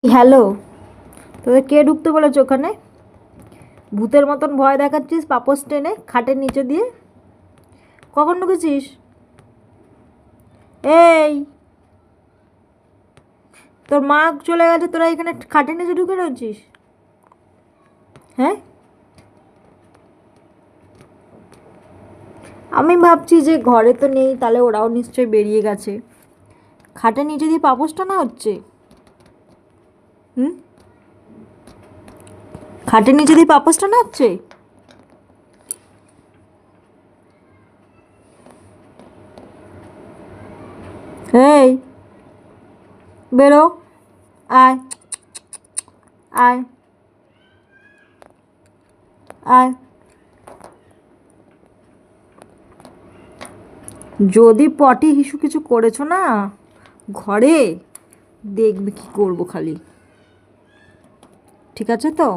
Hello, তোদের কে ঢুকতে বলেছে ওখানে? ভূতের মতন ভয় দেখাচ্ছিস পাপোশ টেনে খাটের নিচে দিয়ে। কখন ঢুকেছিস? এই, তোর মা চলে গেছে, তোরা এখানে খাটের নিচে ঢুকে রয়েছিস? হ্যাঁ, আমি ভাবছি যে ঘরে তো নেই, তাহলে ওরাও নিশ্চয়ই বেরিয়ে গেছে। খাটের নিচে দিয়ে পাপোশ টানা হচ্ছে। হুম, খাটের নিচে দিয়ে পাপোশ টানা হচ্ছে। এই, বেরো, আয়, আয়, আয়। যদি পটি হিসু কিছু করেছো না ঘরে, দেখবে কি করবো খালি। ঠিক আছে তো?